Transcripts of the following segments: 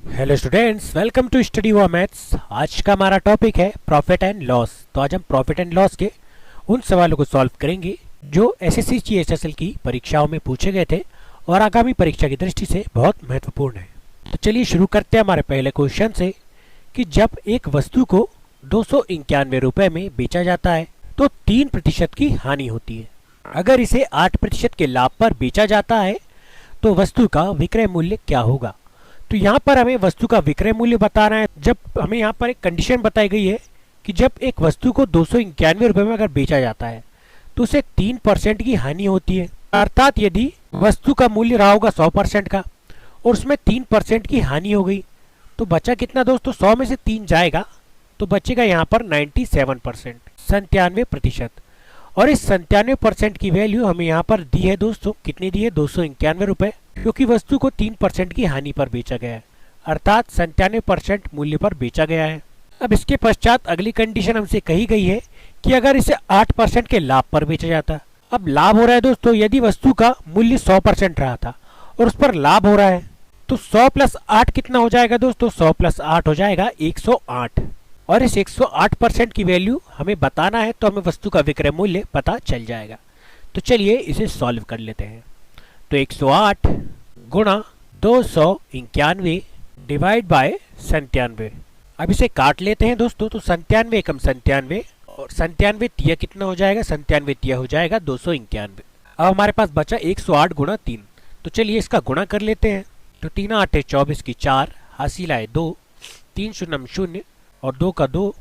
Hello students, welcome to study हुआ maths. आज का हमारा टॉपिक है प्रॉफिट एंड लॉस। तो आज हम प्रॉफिट एंड लॉस के उन सवालों को सॉल्व करेंगे जो एसएससी जीएसएसएल की परीक्षाओं में पूछे गए थे और आगामी परीक्षा की दृष्टि से बहुत महत्वपूर्ण है। तो चलिए शुरू करते हैं हमारे पहले क्वेश्चन से कि जब एक वस्तु को 291 रुपए में बेचा जाता है तो 3% की हानि होती है। अगर इसे 8% के लाभ पर बेचा जाता है तो वस्तु का विक्रय मूल्य क्या होगा। तो यहाँ पर हमें वस्तु का विक्रय मूल्य बताना है। जब हमें यहाँ पर एक कंडीशन बताई गई है कि जब एक वस्तु को 291 रुपए में अगर बेचा जाता है तो उसे 3% की हानि होती है। अर्थात यदि वस्तु का मूल्य रहा होगा 100% का और उसमें 3% की हानि हो गई तो बचा कितना दोस्तों, 100 में से 3 जाएगा तो बचेगा यहाँ पर 97%, 97%। और इस 97% की वैल्यू हमें यहाँ पर दी है दोस्तों, कितनी दी है, 291 रुपए, क्योंकि वस्तु को 3% की हानि पर बेचा गया है, अर्थात 97% मूल्य पर बेचा गया है। अब इसके पश्चात अगली कंडीशन हमसे कही गई है कि अगर इसे 8% के लाभ पर बेचा जाता। अब लाभ हो रहा है दोस्तों, यदि वस्तु का मूल्य 100% रहा था और उस पर लाभ हो रहा है तो 100 + 8 कितना हो जाएगा दोस्तों, 100 + 8 हो जाएगा 108। और इस 108% की वैल्यू हमें बताना है तो हमें वस्तु का विक्रय मूल्य पता चल जाएगा। तो चलिए इसे सॉल्व कर लेते हैं। तो 108 गुणा 291 डिवाइड बाय 97। अब इसे काट लेते हैं दोस्तों। तो 97 एकम 97 और 97 तिया कितना हो जाएगा, 97 तिया हो जाएगा 291। अब हमारे पास बचा 108 गुणा 3। तो चलिए इसका गुणा कर लेते हैं। तो 3 8 24 की 4, हासिल आए 2, 3 0 0 और 2 का 2,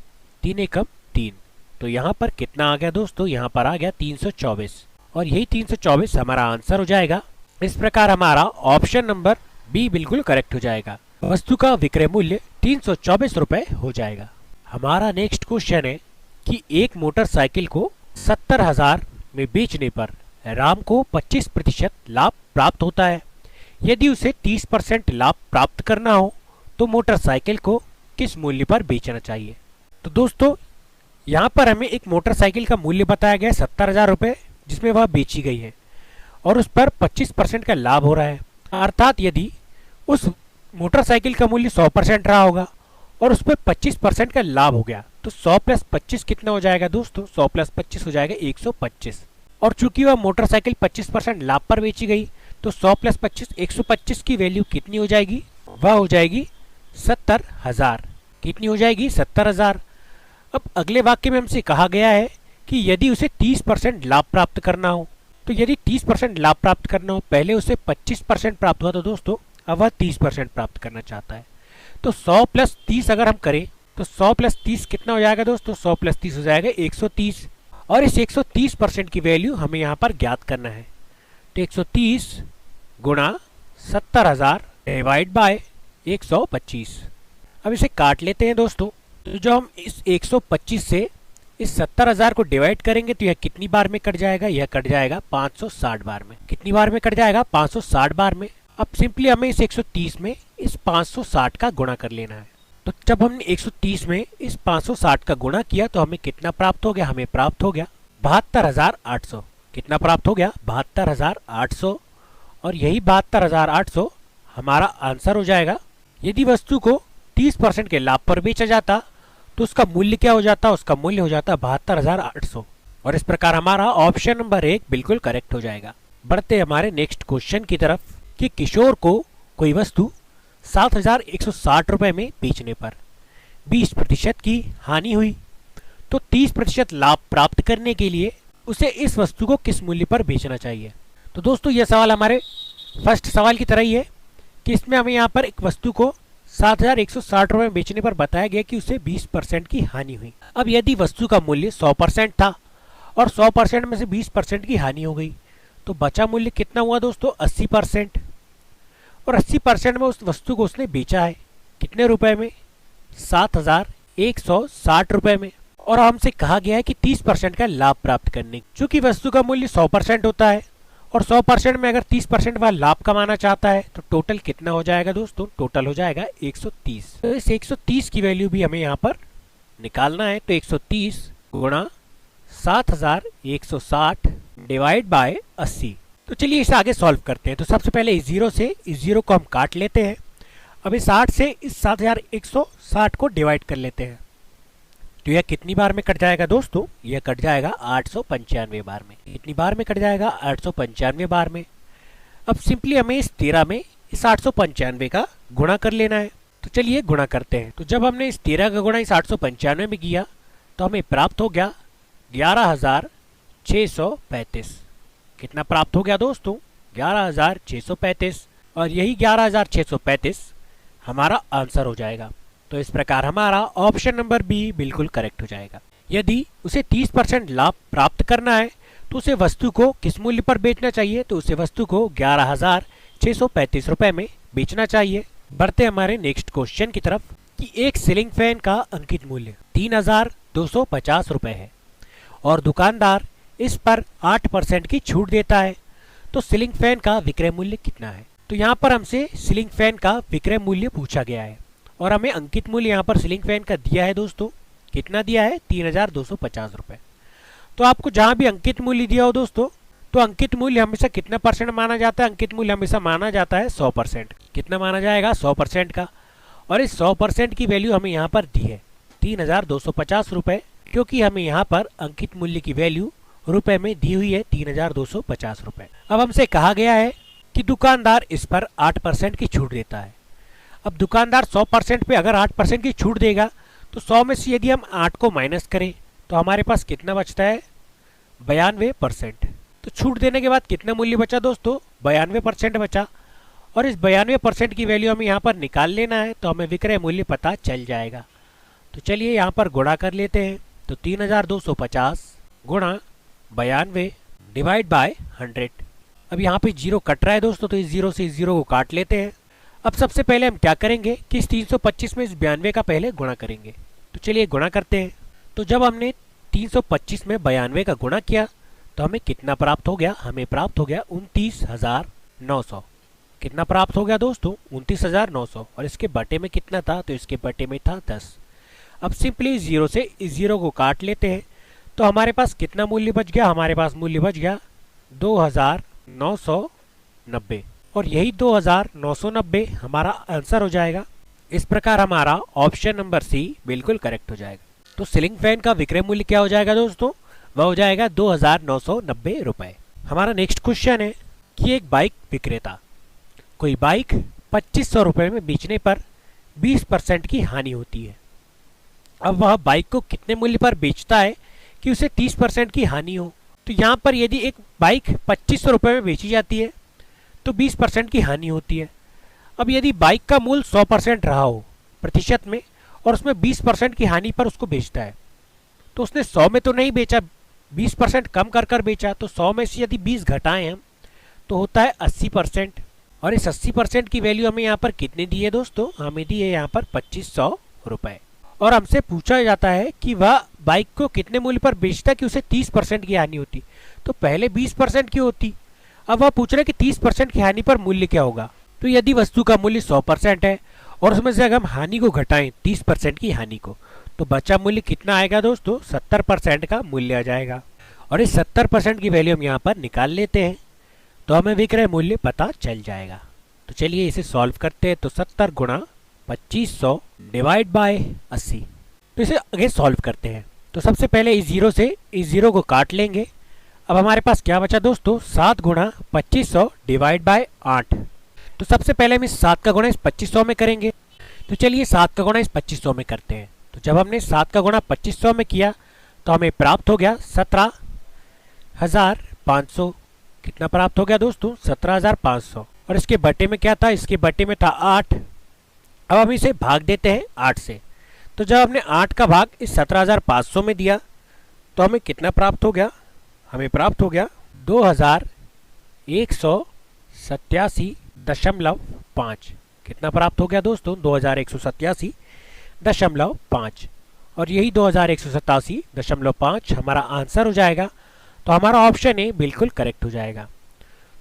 3 एकम 3। तो यहाँ पर कितना आ गया दोस्तों, यहाँ पर आ गया 324 और यही 324 हमारा आंसर हो जाएगा। इस प्रकार हमारा ऑप्शन नंबर बी बिल्कुल करेक्ट हो जाएगा। वस्तु का विक्रय मूल्य 324 रुपए हो जाएगा। हमारा नेक्स्ट क्वेश्चन है कि एक मोटरसाइकिल को 70,000 में बेचने पर राम को 25% लाभ प्राप्त होता है। यदि उसे 30% लाभ प्राप्त करना हो तो मोटरसाइकिल को किस मूल्य पर बेचना चाहिए। तो दोस्तों यहाँ पर हमें एक मोटरसाइकिल का मूल्य बताया गया है 70,000 रुपए, जिसमें वह बेची गई है और उस पर 25% का लाभ हो रहा है। अर्थात यदि उस मोटरसाइकिल का मूल्य 100% रहा होगा और उस पर 25% का लाभ हो गया तो 100 + 25 कितना हो जाएगा दोस्तों, 100 + 25 हो जाएगा 125। और चूंकि वह मोटरसाइकिल 25% लाभ पर बेची गई तो 100 + 25 125 की वैल्यू कितनी हो जाएगी, वह हो जाएगी 70,000। कितनी हो जाएगी, 70,000। अब अगले वाक्य में हमसे कहा गया है कि यदि उसे 30% लाभ प्राप्त करना हो। तो यदि 30% लाभ प्राप्त करना हो, पहले उसे 25% प्राप्त हुआ तो दोस्तों अब वह 30% प्राप्त करना चाहता है। तो 100 + 30 अगर हम करें तो 100 + 30 कितना हो जाएगा दोस्तों, 100 + 30 हो जाएगा 130। और इस 130% की वैल्यू हमें यहाँ पर ज्ञात करना है। तो 130 गुणा 70,000 डिवाइड बाय 125। अब इसे काट लेते हैं दोस्तों। तो जो हम इस 125 से इस 70,000 को डिवाइड करेंगे तो यह कितनी बार में कट जाएगा, यह कट जाएगा 560 बार में। कितनी बार में कट जाएगा, 560 बार में। अब सिंपली हमें इस 130 में इस 560 का गुणा कर लेना है। तो जब हमने 130 में इस 560 का गुणा किया तो हमें कितना प्राप्त हो गया, हमें प्राप्त हो गया 72,800। कितना प्राप्त हो गया, 72,800। और यही 72,800 हमारा आंसर हो जाएगा। यदि वस्तु को 30% के लाभ पर बेचा जाता तो उसका मूल्य क्या हो जाता, उसका मूल्य हो जाता 72,800। और इस प्रकार हमारा ऑप्शन नंबर 1 बिल्कुल करेक्ट हो जाएगा। बढ़ते हमारे नेक्स्ट क्वेश्चन की तरफ कि किशोर को कोई वस्तु 7,160 रुपए में बेचने पर 20% की हानि हुई तो 30% लाभ प्राप्त करने के लिए उसे इस वस्तु को किस मूल्य पर बेचना चाहिए। तो दोस्तों यह सवाल हमारे फर्स्ट सवाल की तरह ही है कि इसमें हमें यहाँ पर एक वस्तु को 7,160 रुपए में बेचने पर बताया गया कि उसे 20% की हानि हुई। अब यदि वस्तु का मूल्य 100% था और 100% में से 20% की हानि हो गई तो बचा मूल्य कितना हुआ दोस्तों, 80%। और 80% में उस वस्तु को उसने बेचा है कितने रुपए में, 7,160 रुपए में। और हमसे कहा गया है कि 30% का लाभ प्राप्त करने। चूंकि वस्तु का मूल्य 100% होता है और 100% में अगर 30% वाला लाभ कमाना चाहता है तो टोटल कितना हो जाएगा दोस्तों, टोटल हो जाएगा 130। तो इस 130 की वैल्यू भी हमें यहाँ पर निकालना है। तो 130 गुणा 7,160 डिवाइड बाय 80। तो चलिए इसे आगे सॉल्व करते हैं। तो सबसे पहले इस जीरो से इस जीरो को हम काट लेते हैं। अभी 60 से इस 7160 को डिवाइड कर लेते हैं, तो यह कितनी बार में कट जाएगा दोस्तों? यह कट जाएगा 895 बार में। कितनी बार में कट जाएगा? 895 बार में। अब सिंपली हमें इस 13 में इस 895 का गुणा कर लेना है, तो चलिए गुणा करते हैं। तो जब हमने इस 13 का गुणा इस 895 में किया तो हमें प्राप्त हो गया 11,635। कितना प्राप्त हो गया दोस्तों? 11,635। और यही 11,635 हमारा आंसर हो जाएगा। तो इस प्रकार हमारा ऑप्शन नंबर बी बिल्कुल करेक्ट हो जाएगा। यदि उसे 30% लाभ प्राप्त करना है तो उसे वस्तु को किस मूल्य पर बेचना चाहिए? तो उसे वस्तु को 11,635 रुपए में बेचना चाहिए। बढ़ते हमारे नेक्स्ट क्वेश्चन की तरफ कि एक सीलिंग फैन का अंकित मूल्य 3,250 रुपए है और दुकानदार इस पर 8% की छूट देता है, तो सीलिंग फैन का विक्रय मूल्य कितना है? तो यहाँ पर हमसे सीलिंग फैन का विक्रय मूल्य पूछा गया है और हमें अंकित मूल्य यहाँ पर सीलिंग फैन का दिया है दोस्तों। कितना दिया है? 3,250 रुपए। तो आपको जहां भी अंकित मूल्य दिया हो दोस्तों, तो अंकित मूल्य हमेशा कितना परसेंट माना जाता है? अंकित मूल्य हमेशा माना जाता है 100%। कितना माना जाएगा? 100% का। और इस 100% की वैल्यू हमें यहाँ पर दी है 3,250 रुपए, क्योंकि हमें यहाँ पर अंकित मूल्य की वैल्यू रुपए में दी हुई है 3,250 रुपए। अब हमसे कहा गया है कि दुकानदार इस पर 8% की छूट देता है। अब दुकानदार 100% पे अगर 8% की छूट देगा तो 100 में से यदि हम 8 को माइनस करें तो हमारे पास कितना बचता है? 92%। तो छूट देने के बाद कितना मूल्य बचा दोस्तों? 92% बचा। और इस 92% की वैल्यू हमें यहाँ पर निकाल लेना है, तो हमें विक्रय मूल्य पता चल जाएगा। तो चलिए यहाँ पर गुणा कर लेते हैं। तो 3,250 गुणा 92 डिवाइड बाय 100। अब यहाँ पे जीरो कट रहा है दोस्तों, तो इस जीरो से इस जीरो को काट लेते हैं। अब सबसे पहले हम क्या करेंगे कि इस 325 में इस 92 का पहले गुणा करेंगे। तो चलिए गुणा करते हैं। तो जब हमने 325 में 92 का गुणा किया तो हमें कितना प्राप्त हो गया? हमें प्राप्त हो गया 29,900। कितना प्राप्त हो गया दोस्तों? 29,900। और इसके बटे में कितना था? तो इसके बटे में था 10। अब सिंपली जीरो से इस जीरो को काट लेते हैं, तो हमारे पास कितना मूल्य बच गया? हमारे पास मूल्य बच गया 2,990। और यही 2,990 हमारा आंसर हो जाएगा। इस प्रकार हमारा ऑप्शन नंबर सी बिल्कुल करेक्ट हो जाएगा। तो सीलिंग फैन का विक्रय मूल्य क्या हो जाएगा दोस्तों? वह हो जाएगा 2,990 रुपए। हमारा नेक्स्ट क्वेश्चन है कि एक बाइक विक्रेता कोई बाइक 2,500 रुपए में बेचने पर 20% की हानि होती है। अब वह बाइक को कितने मूल्य पर बेचता है कि उसे 30% की हानि हो? तो यहाँ पर यदि एक बाइक 2,500 रुपए में बेची जाती है तो 20% की हानि होती है। अब यदि बाइक का मूल्य 100% रहा हो प्रतिशत में और उसमें 20% की हानि पर उसको बेचता है, तो उसने 100 में तो नहीं बेचा, 20% कम कर कर बेचा। तो 100 में से यदि 20 घटाएं हम तो होता है 80%। और इस 80% की वैल्यू हमें यहाँ पर कितनी दी है दोस्तों? हमें दी है यहाँ पर 2,500 रुपए। और हमसे पूछा जाता है कि वह बाइक को कितने मूल्य पर बेचता कि उसे 30% की हानि होती। तो पहले 20% की होती, अब वह पूछ रहे हैं कि 30% की हानि पर मूल्य क्या होगा। तो यदि वस्तु का मूल्य 100% है और उसमें से अगर हम हानि को घटाएं 30% की हानि को, तो बचा मूल्य कितना आएगा दोस्तों? 70% का मूल्य आ जाएगा। और इस 70% की वैल्यू हम यहाँ पर निकाल लेते हैं, तो हमें विक्रय मूल्य पता चल जाएगा। तो चलिए इसे सॉल्व करते हैं। तो 70 गुणा 2,500 डिवाइड बाय 80। तो इसे आगे सॉल्व करते हैं। तो सबसे पहले इस जीरो से इस जीरो को काट लेंगे। अब हमारे पास क्या बचा दोस्तों? 7 गुणा 2,500 डिवाइड बाय 8। तो सबसे पहले हम इस 7 का गुणा इस 2,500 में करेंगे। तो चलिए 7 का गुणा इस 2,500 में करते हैं। तो जब हमने 7 का गुणा 2,500 में किया तो हमें प्राप्त हो गया 17,500। कितना प्राप्त हो गया दोस्तों? 17,500। और इसके बटे में क्या था? इसके बटे में था 8। अब हम इसे भाग देते हैं 8 से। तो जब हमने 8 का भाग इस 17,500 में दिया तो हमें कितना प्राप्त हो गया? हमें प्राप्त हो गया 2,187.5। कितना प्राप्त हो गया दोस्तों? 2,187.5। और यही 2,187.5 हमारा आंसर हो जाएगा। तो हमारा ऑप्शन ए बिल्कुल करेक्ट हो जाएगा।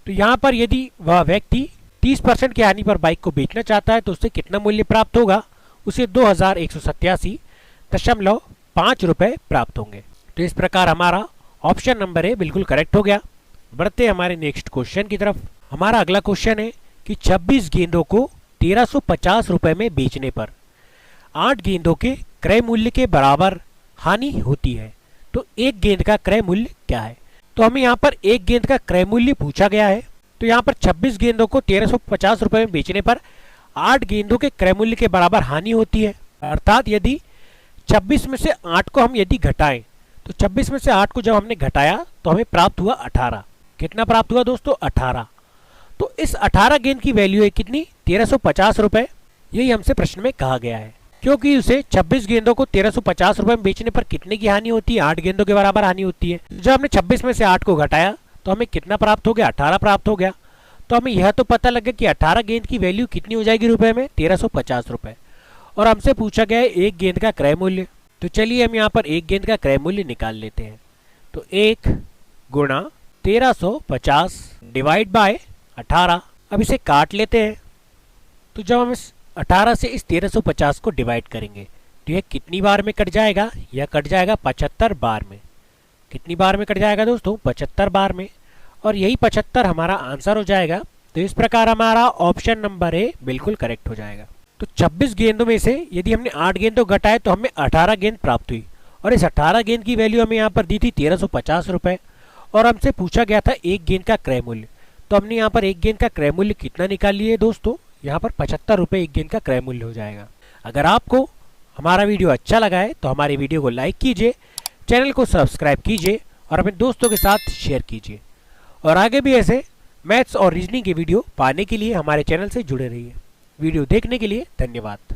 तो यहाँ पर यदि वह व्यक्ति 30% की हानि पर बाइक को बेचना चाहता है तो उससे कितना मूल्य प्राप्त होगा? उसे 2,187.5 रुपए प्राप्त होंगे। तो इस प्रकार हमारा ऑप्शन नंबर ए बिल्कुल करेक्ट हो गया। बढ़ते हैं हमारे नेक्स्ट क्वेश्चन की तरफ। हमारा अगला क्वेश्चन है कि 26 गेंदों को 1350 में बेचने पर 8 गेंदों के क्रय मूल्य के बराबर हानि होती है, तो एक गेंद का क्रय मूल्य क्या है। तो हमें यहाँ पर एक गेंद का क्रय मूल्य पूछा गया है। तो यहाँ पर 26 गेंदों को 1350 में बेचने पर 8 गेंदों के क्रय मूल्य के बराबर हानि होती है। अर्थात यदि 26 में से 8 को हम यदि घटाएं, तो 26 में से 8 को जब हमने घटाया तो हमें प्राप्त हुआ 18। कितना प्राप्त हुआ दोस्तों? 18। तो इस 18 गेंद की वैल्यू है कितनी? 1350 रुपए। यही हमसे प्रश्न में कहा गया है, क्योंकि उसे 26 गेंदों को 1350 में बेचने पर कितने की हानि होती है? 8 गेंदों के बराबर हानि होती है। जब हमने 26 में से 8 को घटाया तो हमें कितना प्राप्त हो गया? 18 प्राप्त हो गया। तो हमें यह तो पता लग गया कि 18 गेंद की वैल्यू कितनी हो जाएगी रुपए में? 1350 रुपए। और हमसे पूछा गया है एक गेंद का क्रय मूल्य। तो चलिए हम यहाँ पर एक गेंद का क्रय मूल्य निकाल लेते हैं। तो 1 गुणा 1350 डिवाइड बाय 18। अब इसे काट लेते हैं। तो जब हम इस 18 से इस 1350 को डिवाइड करेंगे तो यह कितनी बार में कट जाएगा? यह कट जाएगा 75 बार में। कितनी बार में कट जाएगा दोस्तों? 75 बार में। और यही 75 हमारा आंसर हो जाएगा। तो इस प्रकार हमारा ऑप्शन नंबर ए बिल्कुल करेक्ट हो जाएगा। तो 26 गेंदों में से यदि हमने 8 गेंदों घटाए तो हमें 18 गेंद प्राप्त हुई, और इस 18 गेंद की वैल्यू हमें यहाँ पर दी थी 1350 रुपए, और हमसे पूछा गया था एक गेंद का क्रय मूल्य। तो हमने यहाँ पर एक गेंद का क्रय मूल्य कितना निकाल लिए दोस्तों? यहाँ पर 75 रुपए एक गेंद का क्रय मूल्य हो जाएगा। अगर आपको हमारा वीडियो अच्छा लगा है तो हमारे वीडियो को लाइक कीजिए, चैनल को सब्सक्राइब कीजिए और अपने दोस्तों के साथ शेयर कीजिए। और आगे भी ऐसे मैथ्स और रीजनिंग के वीडियो पाने के लिए हमारे चैनल से जुड़े रहिए। वीडियो देखने के लिए धन्यवाद।